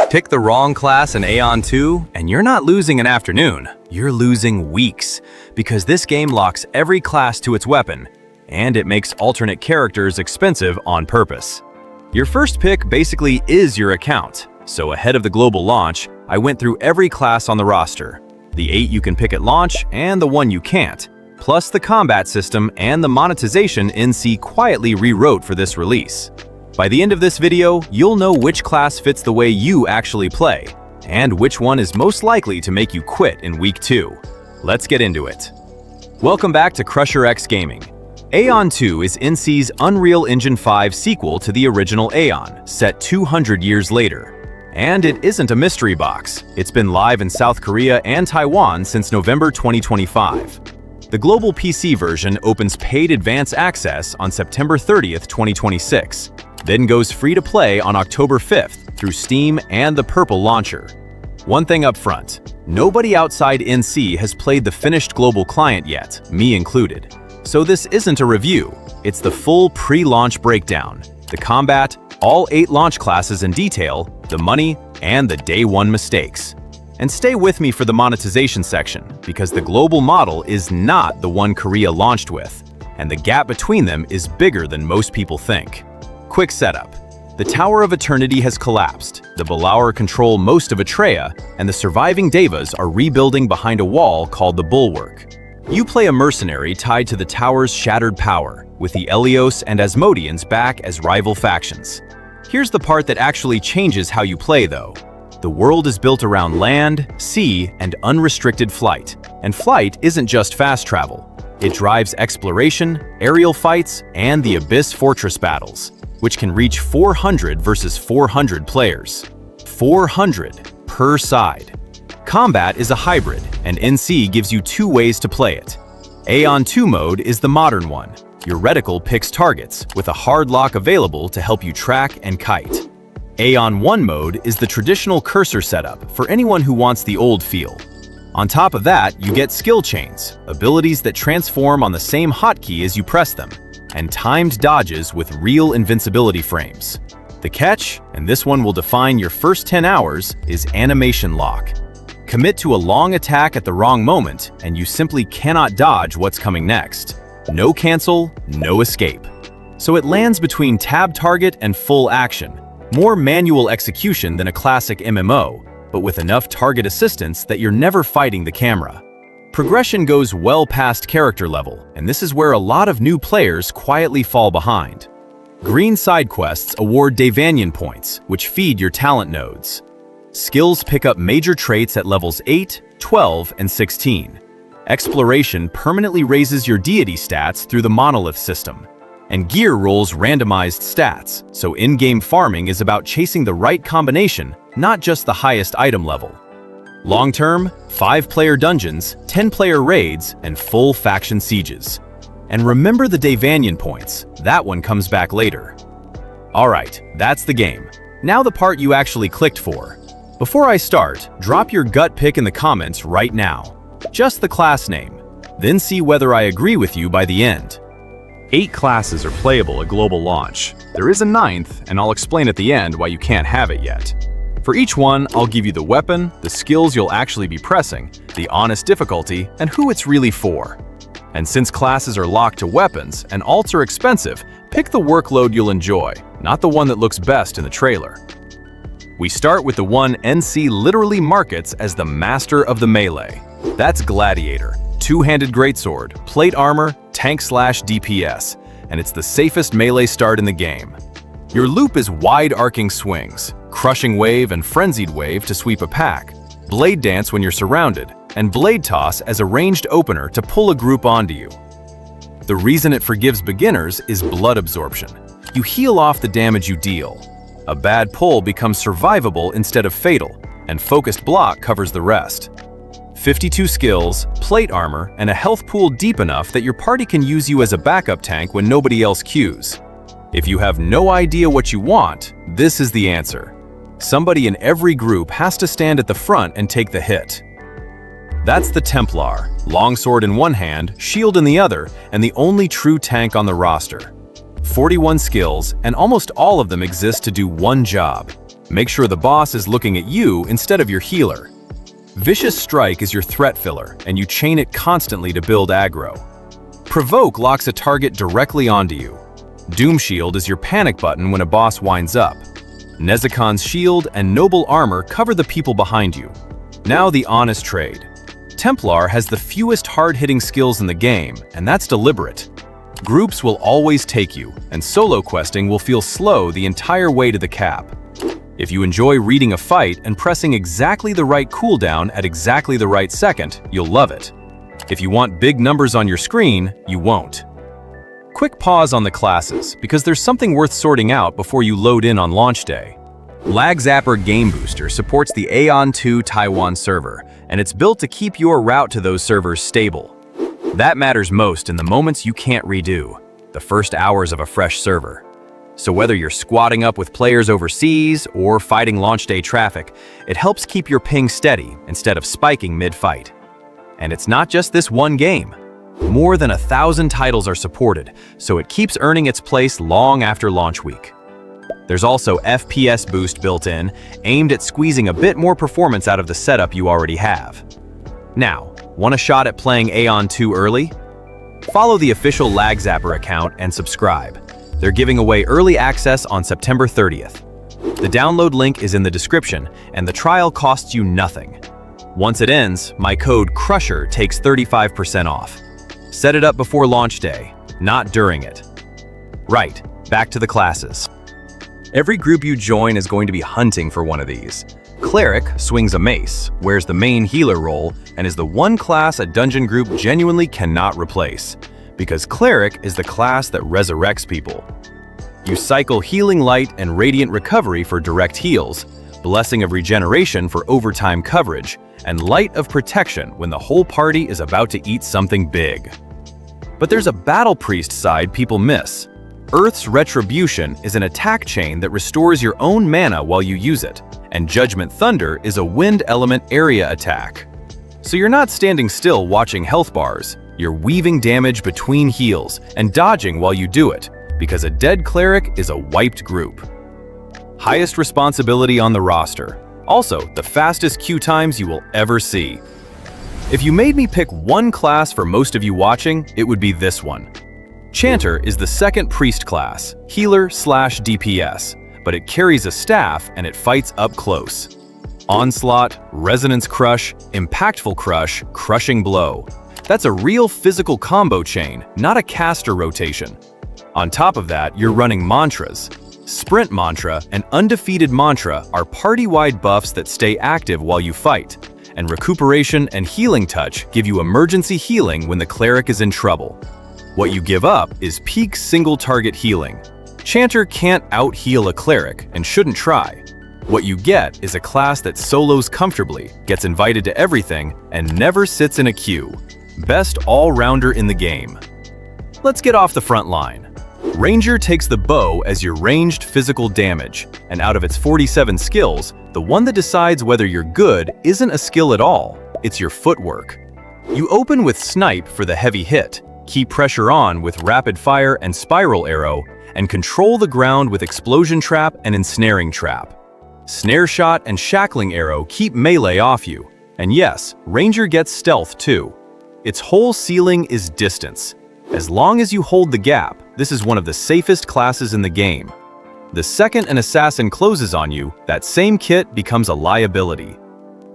Pick the wrong class in Aion 2, and you're not losing an afternoon, you're losing weeks, because this game locks every class to its weapon, and it makes alternate characters expensive on purpose. Your first pick basically is your account, so ahead of the global launch, I went through every class on the roster, the 8 you can pick at launch and the 1 you can't, plus the combat system and the monetization NC quietly rewrote for this release. By the end of this video, you'll know which class fits the way you actually play, and which one is most likely to make you quit in week 2. Let's get into it. Welcome back to CrusherXGaming. Aion 2 is NC's Unreal Engine 5 sequel to the original Aion, set 200 years later. And it isn't a mystery box. It's been live in South Korea and Taiwan since November 2025. The global PC version opens paid advance access on September 30th, 2026. Then goes free to play on October 5th through Steam and the Purple launcher. One thing up front, nobody outside NC has played the finished global client yet, me included. So this isn't a review, it's the full pre-launch breakdown, the combat, all 8 launch classes in detail, the money, and the day 1 mistakes. And stay with me for the monetization section, because the global model is not the one Korea launched with, and the gap between them is bigger than most people think. Quick setup. The Tower of Eternity has collapsed, the Brawler control most of Atreya, and the surviving Devas are rebuilding behind a wall called the Bulwark. You play a mercenary tied to the tower's shattered power, with the Elios and Asmodeans back as rival factions. Here's the part that actually changes how you play though. The world is built around land, sea, and unrestricted flight. And flight isn't just fast travel. It drives exploration, aerial fights, and the Abyss Fortress battles, which can reach 400 versus 400 players. 400 per side. Combat is a hybrid, and NC gives you 2 ways to play it. Aion 2 mode is the modern one. Your reticle picks targets, with a hard lock available to help you track and kite. Aion 1 mode is the traditional cursor setup for anyone who wants the old feel. On top of that, you get skill chains, abilities that transform on the same hotkey as you press them, and timed dodges with real invincibility frames. The catch, and this one will define your first 10 hours, is animation lock. Commit to a long attack at the wrong moment, and you simply cannot dodge what's coming next. No cancel, no escape. So it lands between tab target and full action. More manual execution than a classic MMO, but with enough target assistance that you're never fighting the camera. Progression goes well past character level, and this is where a lot of new players quietly fall behind. Green side quests award Davanian points, which feed your talent nodes. Skills pick up major traits at levels 8, 12, and 16. Exploration permanently raises your deity stats through the monolith system. And gear rolls randomized stats, so in-game farming is about chasing the right combination, not just the highest item level. Long-term, 5-player dungeons, 10-player raids, and full faction sieges. And remember the Davanian points, that one comes back later. Alright, that's the game. Now the part you actually clicked for. Before I start, drop your gut pick in the comments right now. Just the class name, then see whether I agree with you by the end. 8 classes are playable at global launch. There is a 9th, and I'll explain at the end why you can't have it yet. For each one, I'll give you the weapon, the skills you'll actually be pressing, the honest difficulty, and who it's really for. And since classes are locked to weapons and alts are expensive, pick the workload you'll enjoy, not the one that looks best in the trailer. We start with the one NC literally markets as the master of the melee. That's Gladiator. 2-handed greatsword, plate armor, tank/DPS, and it's the safest melee start in the game. Your loop is wide-arcing swings, crushing wave and frenzied wave to sweep a pack, blade dance when you're surrounded, and blade toss as a ranged opener to pull a group onto you. The reason it forgives beginners is blood absorption. You heal off the damage you deal. A bad pull becomes survivable instead of fatal, and focused block covers the rest. 52 skills, plate armor, and a health pool deep enough that your party can use you as a backup tank when nobody else queues. If you have no idea what you want, this is the answer. Somebody in every group has to stand at the front and take the hit. That's the Templar, longsword in one hand, shield in the other, and the only true tank on the roster. 41 skills, and almost all of them exist to do one job: Make sure the boss is looking at you instead of your healer. Vicious Strike is your threat filler, and you chain it constantly to build aggro. Provoke locks a target directly onto you. Doom Shield is your panic button when a boss winds up. Nezukon's Shield and Noble Armor cover the people behind you. Now the honest trade. Templar has the fewest hard-hitting skills in the game, and that's deliberate. Groups will always take you, and solo questing will feel slow the entire way to the cap. If you enjoy reading a fight and pressing exactly the right cooldown at exactly the right second, you'll love it. If you want big numbers on your screen, you won't. Quick pause on the classes, because there's something worth sorting out before you load in on launch day. LagZapper Game Booster supports the Aion 2 Taiwan server, and it's built to keep your route to those servers stable. That matters most in the moments you can't redo, the first hours of a fresh server. So whether you're squatting up with players overseas or fighting launch day traffic, it helps keep your ping steady instead of spiking mid-fight. And it's not just this one game. More than 1,000 titles are supported, so it keeps earning its place long after launch week. There's also FPS boost built in, aimed at squeezing a bit more performance out of the setup you already have. Now, want a shot at playing Aion 2 early? Follow the official LagZapper account and subscribe. They're giving away early access on September 30th. The download link is in the description, and the trial costs you nothing. Once it ends, my code CRUSHER takes 35% off. Set it up before launch day, not during it. Right, back to the classes. Every group you join is going to be hunting for one of these. Cleric swings a mace, wears the main healer role, and is the one class a dungeon group genuinely cannot replace, because Cleric is the class that resurrects people. You cycle Healing Light and Radiant Recovery for direct heals, Blessing of Regeneration for overtime coverage, and Light of Protection when the whole party is about to eat something big. But there's a Battle Priest side people miss. Earth's Retribution is an attack chain that restores your own mana while you use it, and Judgment Thunder is a wind element area attack. So you're not standing still watching health bars, you're weaving damage between heals and dodging while you do it, because a dead cleric is a wiped group. Highest responsibility on the roster. Also, the fastest queue times you will ever see. If you made me pick one class for most of you watching, it would be this one. Chanter is the second priest class, healer/DPS, but it carries a staff and it fights up close. Onslaught, Resonance Crush, Impactful Crush, Crushing Blow. That's a real physical combo chain, not a caster rotation. On top of that, you're running mantras. Sprint Mantra and Undefeated Mantra are party-wide buffs that stay active while you fight, and Recuperation and Healing Touch give you emergency healing when the cleric is in trouble. What you give up is peak single-target healing. Chanter can't out-heal a cleric and shouldn't try. What you get is a class that solos comfortably, gets invited to everything, and never sits in a queue. Best all-rounder in the game. Let's get off the front line. Ranger takes the bow as your ranged physical damage, and out of its 47 skills, the one that decides whether you're good isn't a skill at all, it's your footwork. You open with Snipe for the heavy hit, keep pressure on with Rapid Fire and Spiral Arrow, and control the ground with Explosion Trap and Ensnaring Trap. Snare Shot and Shackling Arrow keep melee off you, and yes, Ranger gets Stealth too. Its whole ceiling is distance. As long as you hold the gap, this is one of the safest classes in the game. The second an assassin closes on you, that same kit becomes a liability.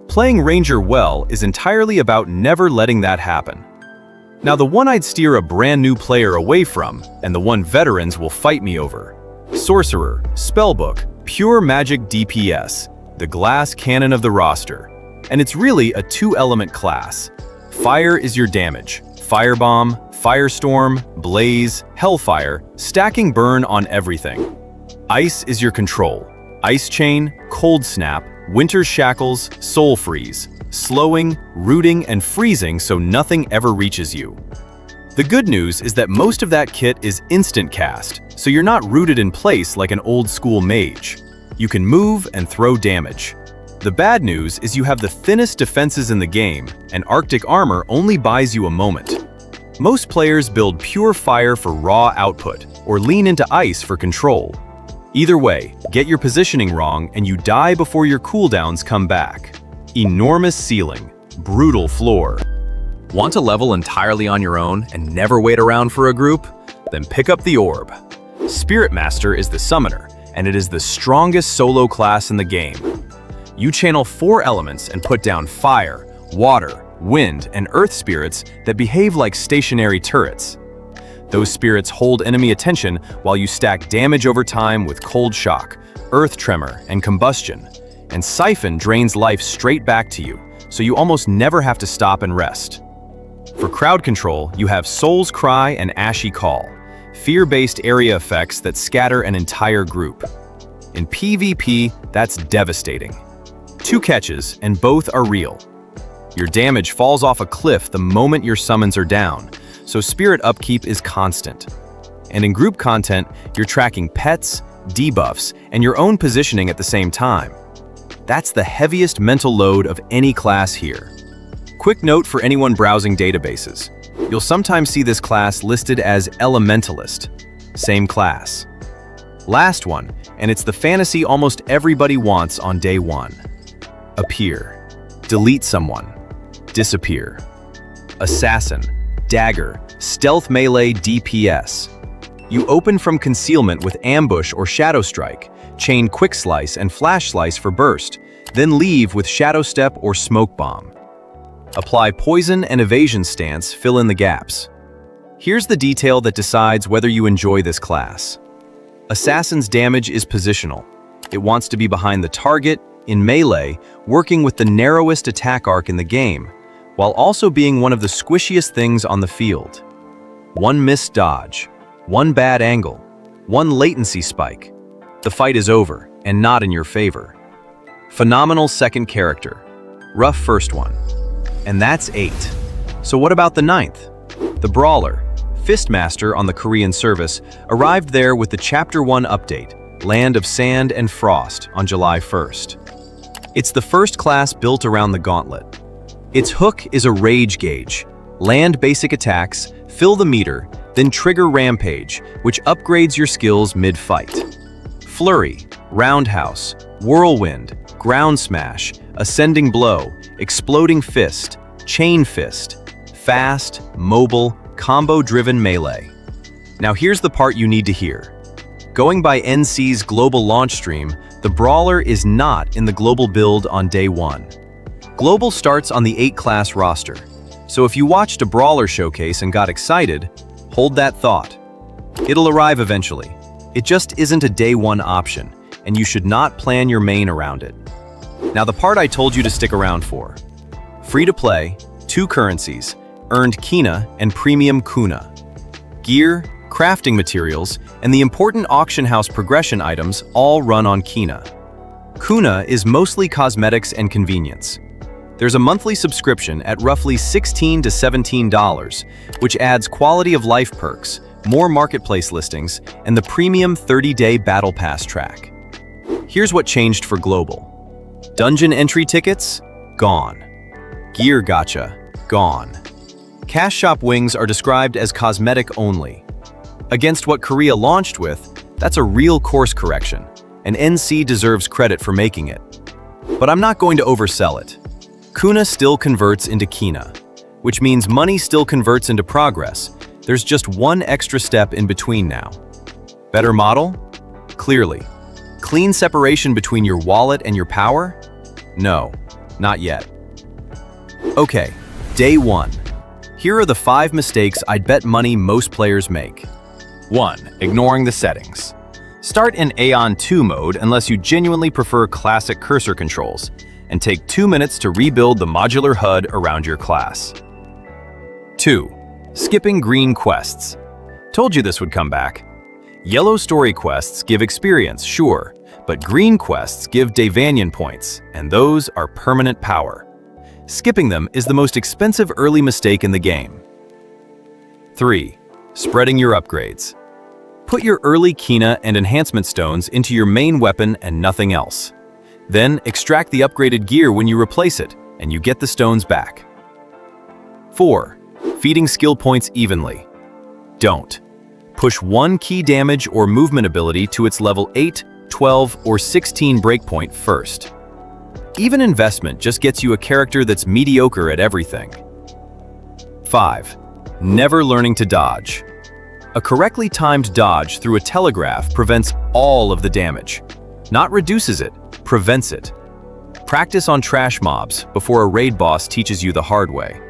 Playing Ranger well is entirely about never letting that happen. Now the one I'd steer a brand new player away from, and the one veterans will fight me over. Sorcerer, Spellbook, pure magic DPS, the glass cannon of the roster. And it's really a two-element class. Fire is your damage. Firebomb, Firestorm, Blaze, Hellfire, stacking burn on everything. Ice is your control. Ice Chain, Cold Snap, Winter Shackles, Soul Freeze, slowing, rooting, and freezing so nothing ever reaches you. The good news is that most of that kit is instant cast, so you're not rooted in place like an old school mage. You can move and throw damage. The bad news is you have the thinnest defenses in the game, and Arctic Armor only buys you a moment. Most players build pure fire for raw output, or lean into ice for control. Either way, get your positioning wrong and you die before your cooldowns come back. Enormous ceiling, brutal floor. Want to level entirely on your own and never wait around for a group? Then pick up the orb. Spiritmaster is the summoner, and it is the strongest solo class in the game. You channel 4 elements and put down fire, water, wind, and earth spirits that behave like stationary turrets. Those spirits hold enemy attention while you stack damage over time with cold shock, earth tremor, and combustion. And siphon drains life straight back to you, so you almost never have to stop and rest. For crowd control, you have Soul's Cry and Ashy Call, fear-based area effects that scatter an entire group. In PvP, that's devastating. 2 catches, and both are real. Your damage falls off a cliff the moment your summons are down, so spirit upkeep is constant. And in group content, you're tracking pets, debuffs, and your own positioning at the same time. That's the heaviest mental load of any class here. Quick note for anyone browsing databases. You'll sometimes see this class listed as Elementalist. Same class. Last one, and it's the fantasy almost everybody wants on day 1. Appear. Delete someone. Disappear. Assassin. Dagger, stealth melee DPS. You open from concealment with ambush or shadow strike, chain quick slice and flash slice for burst, then leave with shadow step or smoke bomb. Apply poison and evasion stance, fill in the gaps. Here's the detail that decides whether you enjoy this class. Assassin's damage is positional. It wants to be behind the target, in melee, working with the narrowest attack arc in the game, while also being one of the squishiest things on the field. 1 missed dodge, 1 bad angle, 1 latency spike. The fight is over, and not in your favor. Phenomenal second character. Rough first one. And that's 8. So what about the 9th? The Brawler, Fistmaster on the Korean service, arrived there with the Chapter 1 update, Land of Sand and Frost, on July 1st. It's the first class built around the gauntlet. Its hook is a rage gauge. Land basic attacks, fill the meter, then trigger Rampage, which upgrades your skills mid-fight. Flurry, Roundhouse, Whirlwind, Ground Smash, Ascending Blow, Exploding Fist, Chain Fist, fast, mobile, combo-driven melee. Now here's the part you need to hear. Going by NC's global launch stream, the Brawler is not in the global build on day 1. Global starts on the 8-class roster, so if you watched a Brawler showcase and got excited, hold that thought. It'll arrive eventually. It just isn't a day 1 option, and you should not plan your main around it. Now the part I told you to stick around for. Free to play, 2 currencies, earned Kinah and premium Quna. Gear, crafting materials, and the important auction house progression items all run on Kinah. Quna is mostly cosmetics and convenience. There's a monthly subscription at roughly $16 to $17, which adds quality of life perks, more marketplace listings, and the premium 30-day Battle Pass track. Here's what changed for Global. Dungeon entry tickets? Gone. Gear gacha? Gone. Cash shop wings are described as cosmetic only. Against what Korea launched with, that's a real course correction, and NC deserves credit for making it. But I'm not going to oversell it. Quna still converts into Kinah, which means money still converts into progress. There's just one extra step in between now. Better model? Clearly. Clean separation between your wallet and your power? No, not yet. Okay, day 1. Here are the 5 mistakes I'd bet money most players make. 1. Ignoring the settings. Start in Aion 2 mode unless you genuinely prefer classic cursor controls, and take 2 minutes to rebuild the modular HUD around your class. 2. Skipping green quests. Told you this would come back. Yellow story quests give experience, sure, but green quests give Davanian points, and those are permanent power. Skipping them is the most expensive early mistake in the game. 3. Spreading your upgrades. Put your early Kinah and enhancement stones into your main weapon and nothing else. Then extract the upgraded gear when you replace it, and you get the stones back. 4. Feeding skill points evenly. Don't. Push one key damage or movement ability to its level 8, 12, or 16 breakpoint first. Even investment just gets you a character that's mediocre at everything. 5. Never learning to dodge. A correctly timed dodge through a telegraph prevents all of the damage. Not reduces it, prevents it. Practice on trash mobs before a raid boss teaches you the hard way.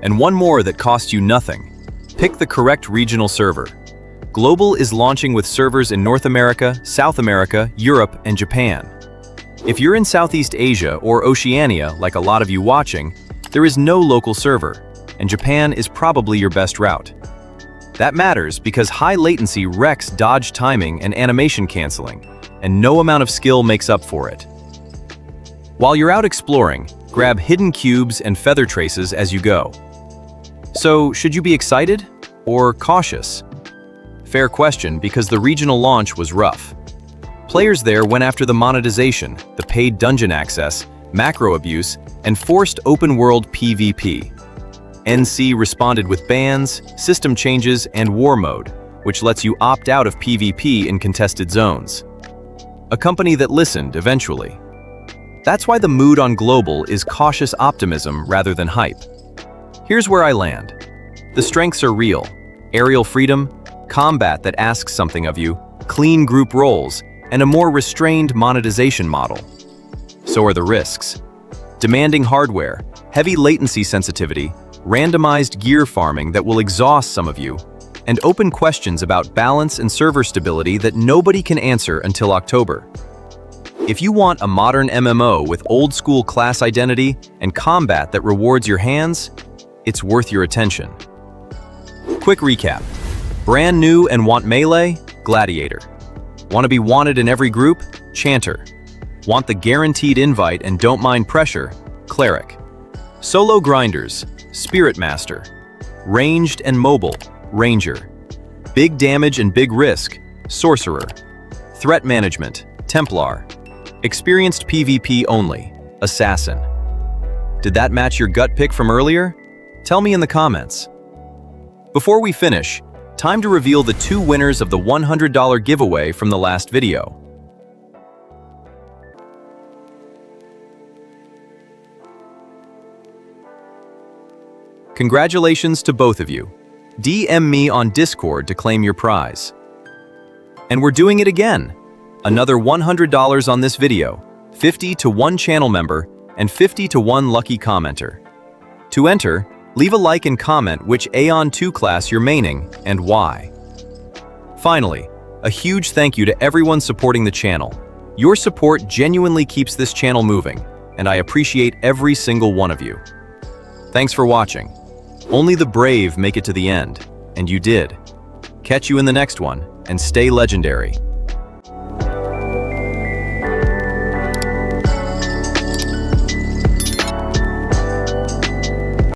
And one more that costs you nothing. Pick the correct regional server. Global is launching with servers in North America, South America, Europe, and Japan. If you're in Southeast Asia or Oceania, like a lot of you watching, there is no local server, and Japan is probably your best route. That matters because high latency wrecks dodge timing and animation canceling, and no amount of skill makes up for it. While you're out exploring, grab hidden cubes and feather traces as you go. So, should you be excited or cautious? Fair question, because the regional launch was rough. Players there went after the monetization, the paid dungeon access, macro abuse, and forced open-world PvP. NC responded with bans, system changes, and war mode, which lets you opt out of PvP in contested zones. A company that listened eventually. That's why the mood on Global is cautious optimism rather than hype. Here's where I land. The strengths are real. Aerial freedom, combat that asks something of you, clean group roles, and a more restrained monetization model. So are the risks. Demanding hardware, heavy latency sensitivity, randomized gear farming that will exhaust some of you, and open questions about balance and server stability that nobody can answer until October. If you want a modern MMO with old-school class identity and combat that rewards your hands, it's worth your attention. Quick recap. Brand new and want melee? Gladiator. Want to be wanted in every group? Chanter. Want the guaranteed invite and don't mind pressure? Cleric. Solo grinders? Spiritmaster. Ranged and mobile? Ranger. Big damage and big risk? Sorcerer. Threat management? Templar. Experienced PvP only? Assassin. Did that match your gut pick from earlier? Tell me in the comments. Before we finish, time to reveal the two winners of the $100 giveaway from the last video. Congratulations to both of you. DM me on Discord to claim your prize. And we're doing it again. Another $100 on this video, 50 to one channel member, and 50 to one lucky commenter. To enter, leave a like and comment which Aion 2 class you're maining and why. Finally, a huge thank you to everyone supporting the channel. Your support genuinely keeps this channel moving, and I appreciate every single one of you. Thanks for watching. Only the brave make it to the end, and you did. Catch you in the next one, and stay legendary.